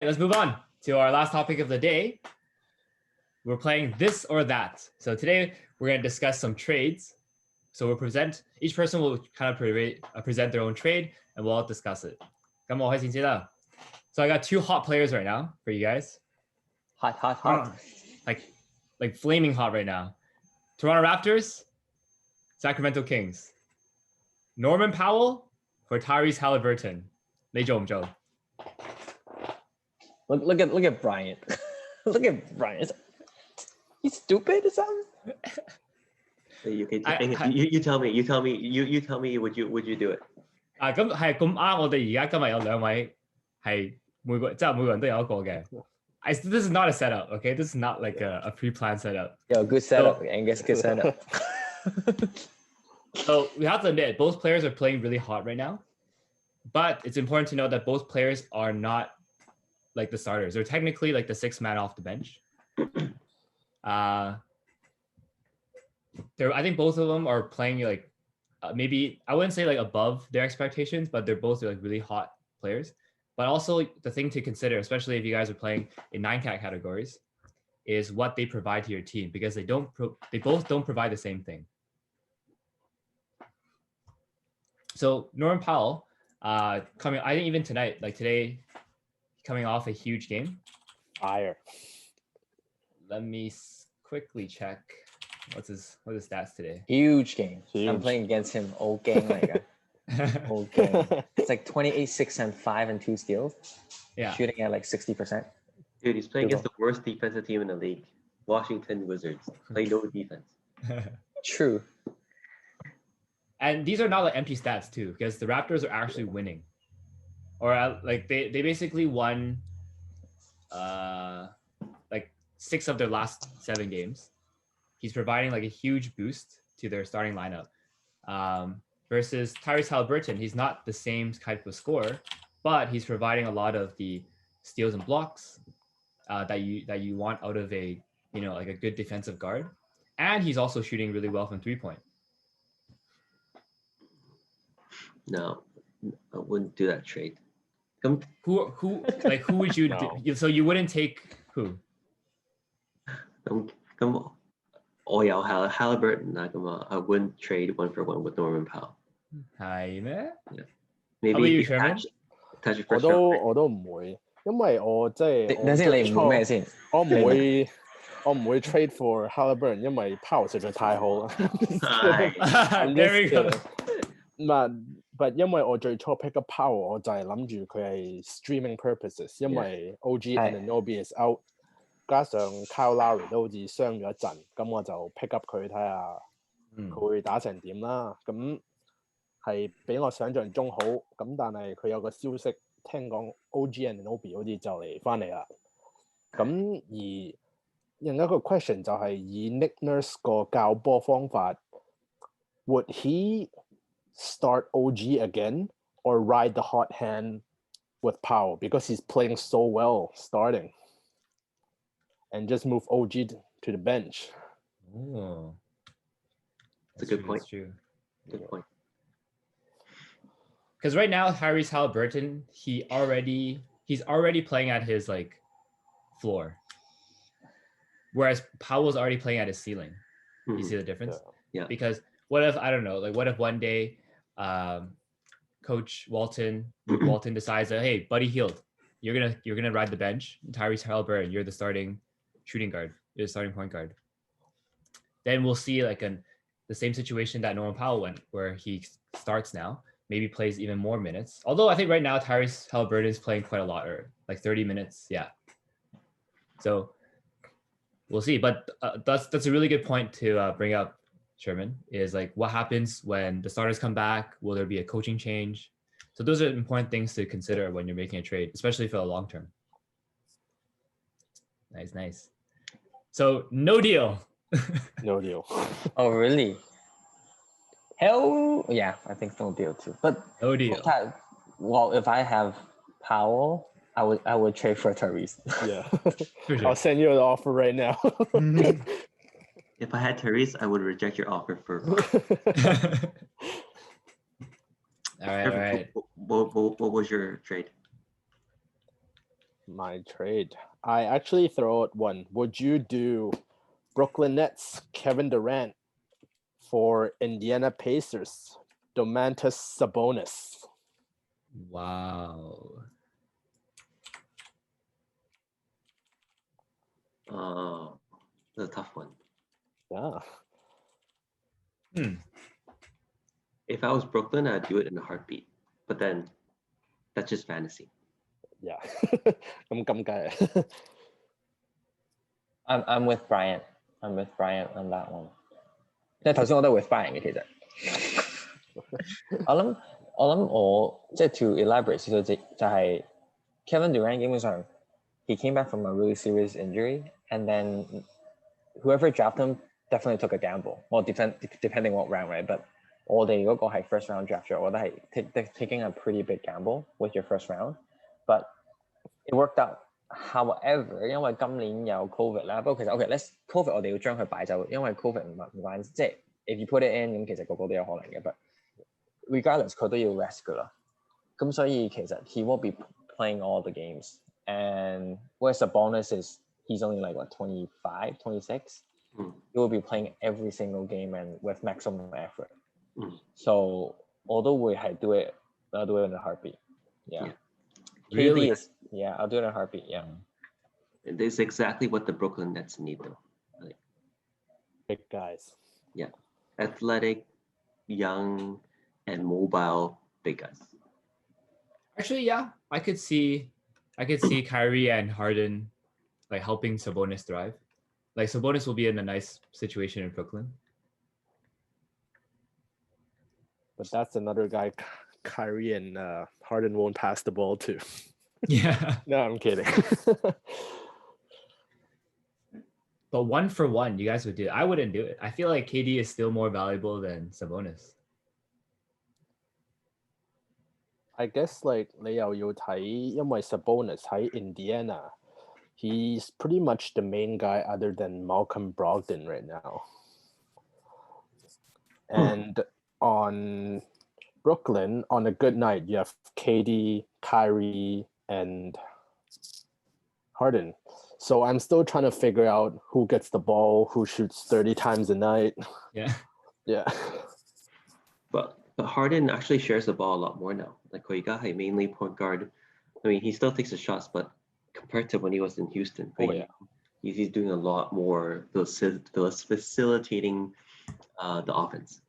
Let's move on to our last topic of the day. We're playing this or that. So today we're going to discuss some trades. So each person will kind of present their own trade and we'll all discuss it. So I got two hot players right now for you guys. Hot. Like flaming hot right now. Toronto Raptors, Sacramento Kings. Norman Powell for Tyrese Halliburton. 你做唔做? Look at Bryant. Look at Bryant. He's stupid or something? You tell me. You tell me. Would you do it? 咁係咁啱，我哋而家今日有兩位係每個人都有一個嘅。This is not a setup, okay? This is not like a pre-planned setup. Yo, good setup, Angus. Good setup. So we have to admit, both players are playing really hot right now. But it's important to know that both players are not like the starters. They're technically like the sixth man off the bench. I think both of them are playing like maybe I wouldn't say like above their expectations, but they're both like really hot players. But also the thing to consider, especially if you guys are playing in 9-cat categories, is what they provide to your team, because they both don't provide the same thing. So Norman Powell, I think even tonight, like today, coming off a huge game. Fire. Let me quickly check. What are his stats today? Huge game. I'm playing against him. Old gang, like old gang. It's like 28, 6, and 5 and 2 steals. Yeah. Shooting at like 60%. Dude, he's playing against the worst defensive team in the league. Washington Wizards. Play no defense. True. And these are not like empty stats too, because the Raptors are actually winning. Or like they basically won like 6 of their last 7 games. He's providing like a huge boost to their starting lineup. Versus Tyrese Halliburton, he's not the same type of scorer, but he's providing a lot of the steals and blocks that you want out of a like a good defensive guard, and he's also shooting really well from 3-point. No, I wouldn't do that trade. Who would you do? So you wouldn't take who? Oh yeah, Halliburton. I wouldn't trade 1-for-1 with Norman Powell.係咩? Yeah. Maybe How about you, Sherman? Touch first 我都唔會，因為我即係等先，你唔會咩先？我唔會 trade for Halliburton，因為 Powell 實在太好啦。There we go. But 因為我最初 pick up Powell，我就係諗住佢係 streaming purposes，因為 OG Anunoby is out，加上 Kyle Lowry 都好似傷咗一陣，咁我就 pick up 佢睇下佢會打成點啦。咁係比我想象中好，咁但係佢有個消息，聽講 OG Anunoby 好似就嚟翻嚟啦。咁而另一個 question 就係以 Nick Nurse 個教波方法 ，would he start OG again or ride the hot hand with Powell because he's playing so well starting and just move OG to the bench? Oh, that's a good point. That's true. Good point. Because right now, Tyrese Halliburton, he's already playing at his like floor, whereas Powell's already playing at his ceiling. You see the difference? Yeah. Because what if one day Coach Walton decides that, hey, Buddy Hield, you're gonna ride the bench. Tyrese Halliburton, you're the starting shooting guard. You're the starting point guard. Then we'll see like the same situation that Norman Powell went, where he starts now, maybe plays even more minutes. Although I think right now Tyrese Halliburton is playing quite a lot, or like 30 minutes. Yeah. So we'll see. But that's a really good point to bring up, Sherman, is like what happens when the starters come back? Will there be a coaching change? So those are important things to consider when you're making a trade, especially for the long term. Nice. So no deal. No deal. Oh, really? Hell yeah, I think no deal too. But no deal. Well, if I have Powell, I would trade for Tyrese. Yeah. Sure. I'll send you an offer right now. If I had Tyrese, I would reject your offer for. All right. What was your trade? My trade. I actually throw out one. Would you do Brooklyn Nets, Kevin Durant for Indiana Pacers, Domantas Sabonis? Wow. That's a tough one. Yeah. If I was Brooklyn, I'd do it in a heartbeat. But then that's just fantasy. Yeah.咁計。I'm with Brian. I'm with Brian on that one. 即係頭先我都 with Brian 嘅其實。我諗即係 to elaborate 少少就係 Kevin Durant 基本上 he came back from a really serious injury and then whoever drafted him definitely took a gamble. Well, depending what round, right? But 我哋嗰個係 first round draft 咗，我覺得係 taking a pretty big gamble with your first round. But it worked out. However, 因為今年有 COVID 啦，不過其實 OK，let's COVID 我哋要將佢擺走，因為 COVID 唔關，即係 if you put it in 咁其實個個都有可能嘅，but regardless 佢都要 rest 噶啦，咁所以其實 he won't be playing all the games and whereas the bonus is he's only like what 25, 26, he will be playing every single game and with maximum effort. So 我都會係 I'll do it in a heartbeat. Yeah. Really? Yeah, I'll do it in a heartbeat. Yeah. And this is exactly what the Brooklyn Nets need, though. Like, Big guys. Yeah, athletic, young, and mobile big guys. Actually, yeah, I could see Kyrie and Harden like helping Sabonis thrive. Like Sabonis will be in a nice situation in Brooklyn. But that's another guy Kyrie and Harden won't pass the ball to. Yeah. No, I'm kidding. But 1 for 1, you guys would do it. I wouldn't do it. I feel like KD is still more valuable than Sabonis. I guess like 你又要睇，因為 Sabonis 喺 Indiana, he's pretty much the main guy other than Malcolm Brogdon right now. And on Brooklyn, on a good night, you have KD, Kyrie, and Harden. So I'm still trying to figure out who gets the ball, who shoots 30 times a night. Yeah. Yeah. But Harden actually shares the ball a lot more now. Like Koiga, mainly point guard. I mean, he still takes the shots, but compared to when he was in Houston, he's doing a lot more facilitating the offense.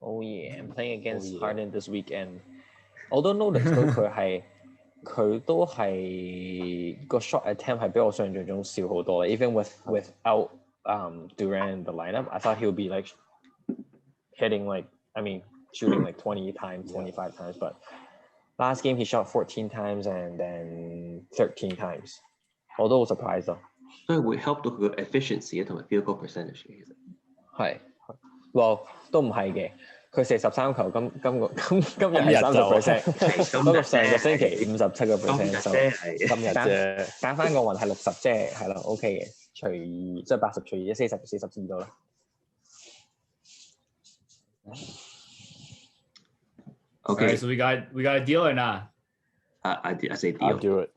Oh yeah, I'm playing against Harden this weekend. Although notice 佢都係個 shot attempt 係比我想象中少好多。Even without Durant in the lineup, I thought he would be like hitting shooting like 20 times, 25 times. But last game he shot 14 times and then 13 times. Although I was surprised though. So it would help the efficiency 同埋 field goal percentage 其實。係 ，well 都唔係嘅。佢射13球，今日係30%，不過上個星期57%，今日啫，打翻個運係60啫，係咯 ，OK 嘅，除以即係80除以40到啦。Okay, right, so we got a deal or not? I say deal. I'll do it.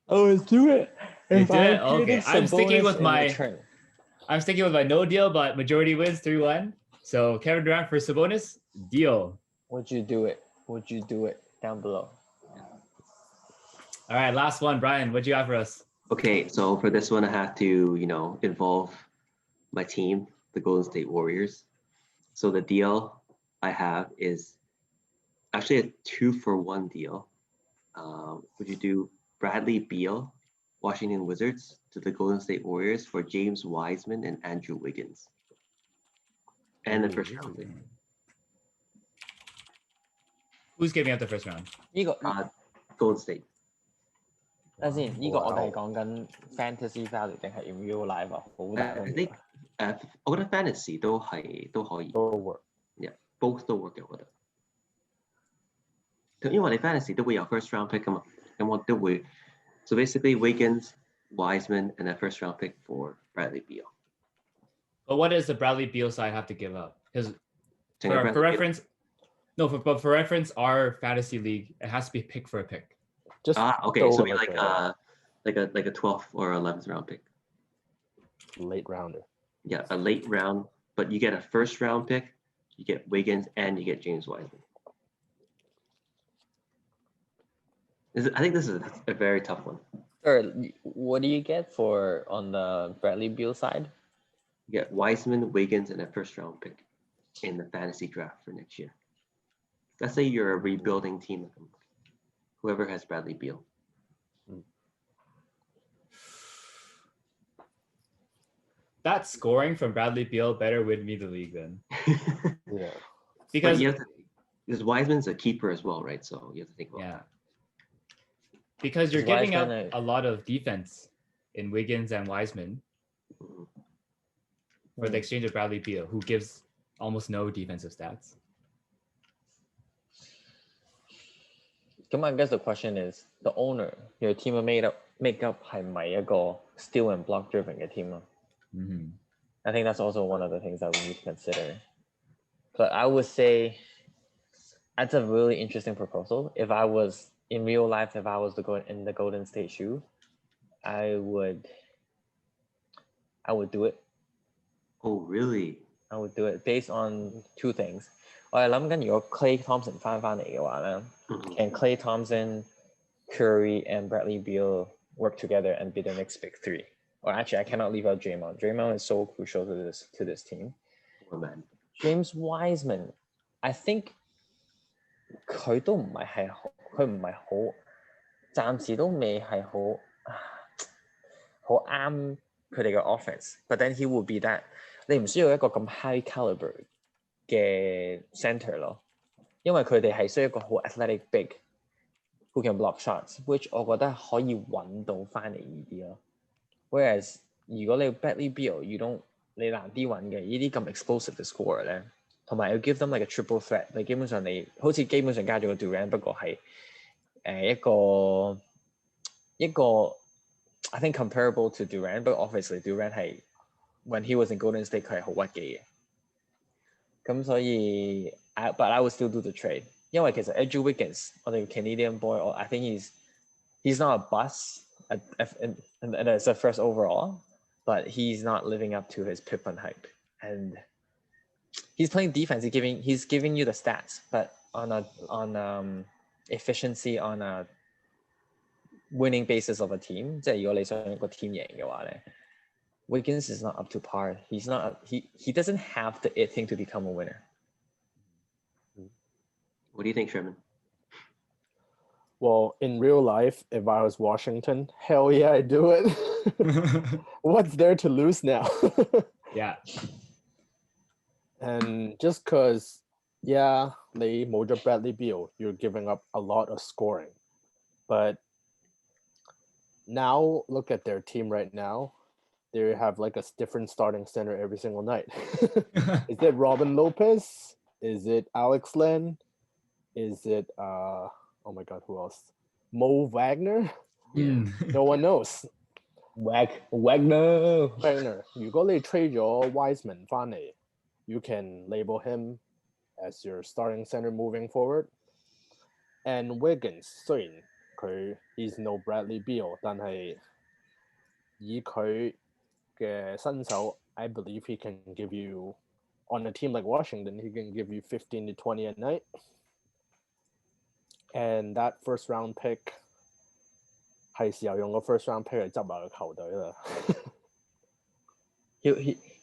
Oh, let's do it. You did it? Okay, I'm sticking with my no deal, but majority wins 3-1. So Kevin Durant for Sabonis, deal. Would you do it? Would you do it? Down below. All right, last one, Brian. What you got for us? Okay, so for this one, I have to, involve my team, the Golden State Warriors. So the deal I have is actually a 2-for-1 deal. Would you do Bradley Beal, Washington Wizards, to the Golden State Warriors for James Wiseman and Andrew Wiggins? And the first round. Who's giving up the first round? Golden State. 等先，呢個我哋係講緊 fantasy value 定係 in real life 啊？好大分別。我覺得 fantasy 都可以。都 work。Yeah, both 都 work 嘅，我覺得。因為你 fantasy 都會有 first round pick 㗎嘛，咁我都會。So basically, Wiggins, Wiseman, and a first round pick for Bradley Beal. But what does the Bradley Beal side have to give up? Because for reference, our fantasy league, it has to be pick for a pick. Just okay, throw so him we like a 12th or 11th round pick. late rounder. Yeah, a late round, but you get a first round pick, you get Wiggins, and you get James Wiseman. I think this is a very tough one. Sir, what do you get for on the Bradley Beal side? You get Wiseman, Wiggins, and a first round pick in the fantasy draft for next year. Let's say you're a rebuilding team, whoever has Bradley Beal. That scoring from Bradley Beal better win me the league then. Yeah. Because because Wiseman's a keeper as well, right? So you have to think about that. Because you're Is giving up Wiseman a lot of defense in Wiggins and Wiseman for the exchange of Bradley Beal, who gives almost no defensive stats. Come on, I guess the question is the owner, your team make up 係咪一個 steal and block driven 嘅 team? I think that's also one of the things that we need to consider. But I would say that's a really interesting proposal. If I was in real life, if I was in the Golden State shoe, I would do it. Oh, really? I would do it based on two things. 我係諗緊如果 Klay Thompson 翻嚟嘅話咧 and Klay Thompson, Curry, and Bradley Beal work together and be the next big three. Or actually, I cannot leave out Draymond. Draymond is so crucial to this team. Oh, man. James Wiseman, I think 佢都唔係好，暫時都未係好啱佢哋嘅 offense. But then he will be that 你唔需要一個咁 high caliber 嘅 center 咯，因為佢哋係需要一個好 athletic big who can block shots, which 我覺得可以揾到翻嚟呢啲咯。Whereas 如果你 Bradley Beal，你難啲揾嘅呢啲咁 explosive 嘅 scorer 咧，同埋要 give them like a triple threat， 你基本上加咗個 Durant， 不過係一個 I think comparable to Durant， but obviously Durant 係 when he was in Golden State 佢係好屈機嘅。咁所以 but I would still do the trade， 因為其實 Andrew Wiggins 我哋 Canadian boy， I think he's not a bust and as a first overall, but he's not living up to his Pippen hype, and he's playing defense. He's giving you the stats, but on efficiency on a winning basis of a team， 即係如果你想一個 team 贏嘅話咧。Wiggins is not up to par. He doesn't have the it thing to become a winner. What do you think, Sherman? Well, in real life, if I was Washington, hell yeah, I'd do it. What's there to lose now? Yeah. And just because, yeah, they冇咗 Bradley Beal, you're giving up a lot of scoring. But now look at their team right now. They have like a different starting center every single night. Is it Robin Lopez? Is it Alex Len? Is it oh my god, who else? Mo Wagner? No one knows. Wagner. 如果你 trade 咗 Wiseman 翻嚟 you can label him as your starting center moving forward. And Wiggins 雖然he's no Bradley Beal， 但係以佢嘅身手 I believe he can give you on a team like Washington, he can give you 15 to 20 a night. And that first round pick 係時候用個 first round pick 嚟執埋個球隊啦。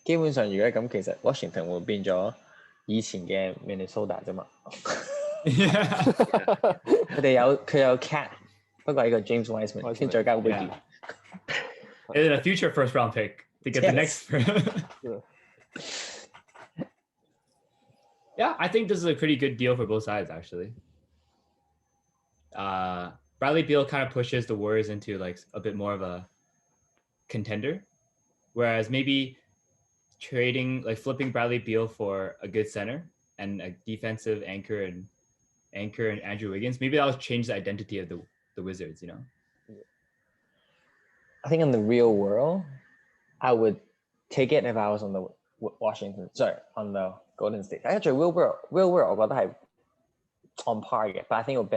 基本上如果咁，其實 Washington 會變咗以前嘅 Minnesota 啫嘛。佢有 Cat， 不過係個 James Wiseman， 跟再加 Wiggy。And then a future first round pick to get the next. Yeah, I think this is a pretty good deal for both sides, actually. Bradley Beal kind of pushes the Warriors into like a bit more of a contender, whereas maybe flipping Bradley Beal for a good center and a defensive anchor and Andrew Wiggins, maybe that'll change the identity of the Wizards, you know? I think in the real world, I would take it if I was on the on the Golden State. Actually, real world, 我覺得係 on par 嘅, but I think it would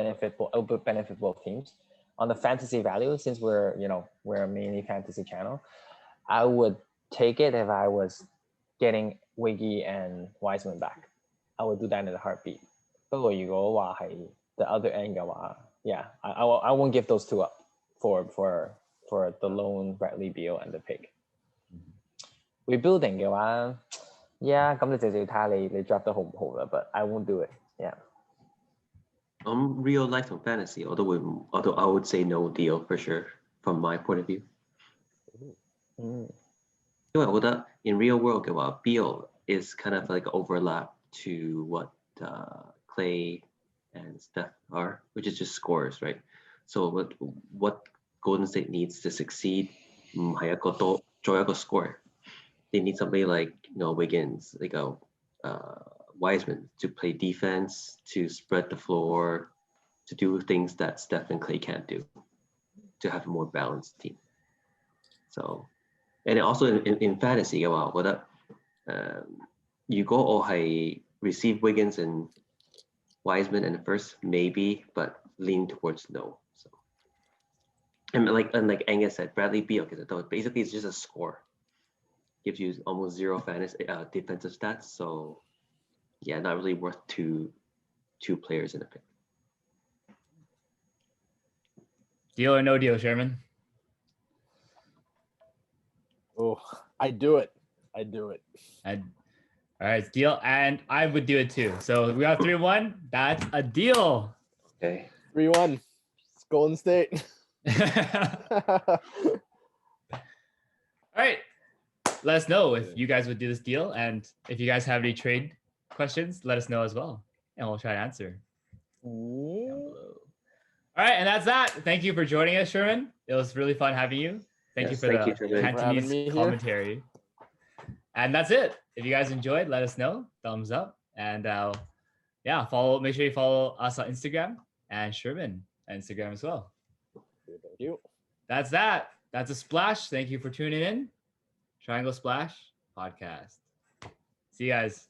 benefit both teams. on the fantasy value, since we're a mainly fantasy channel, I would take it if I was getting Wiggy and Wiseman back. I would do that in a heartbeat. 不過如果話係 the other end 嘅話 yeah, I won't give those two up for the lone Bradley Beal and the pick. Rebuilding 嘅話 yeah, 咁你就要睇下你 draft 得好唔好啦 but I won't do it. Yeah. Real life and fantasy, although I would say no deal for sure from my point of view. 因為我覺得 in real world 嘅話 Beal is kind of like overlap to what Clay and Steph are, which is just scorers, right? So what Golden State needs to succeed 唔係一個做一個scorer. They need somebody like Wiggins, like Wiseman to play defense, to spread the floor, to do things that Steph and Clay can't do, to have a more balanced team. So, and also in fantasy 嘅話，我覺得如果我係 receive Wiggins and Wiseman in the first, maybe, but lean towards no. So, and like Angus said, Bradley Beal, basically it's just a score. Gives you almost zero fantasy defensive stats. So yeah, not really worth two players in a pick. Deal or no deal, Sherman? Oh, I do it. All right, deal, and I would do it too. So we got 3-1. That's a deal. Okay. 3-1. It's Golden State. All right. Let us know if you guys would do this deal, and if you guys have any trade questions, let us know as well, and we'll try to answer. All right, and that's that. Thank you for joining us, Sherman. It was really fun having you. Thank you for the Cantonese commentary. And that's it. If you guys enjoyed, let us know. Thumbs up, and yeah, make sure you follow us on Instagram and Sherman on Instagram as well. Thank you. That's that. That's a splash. Thank you for tuning in. Triangle Splash Podcast. See you guys.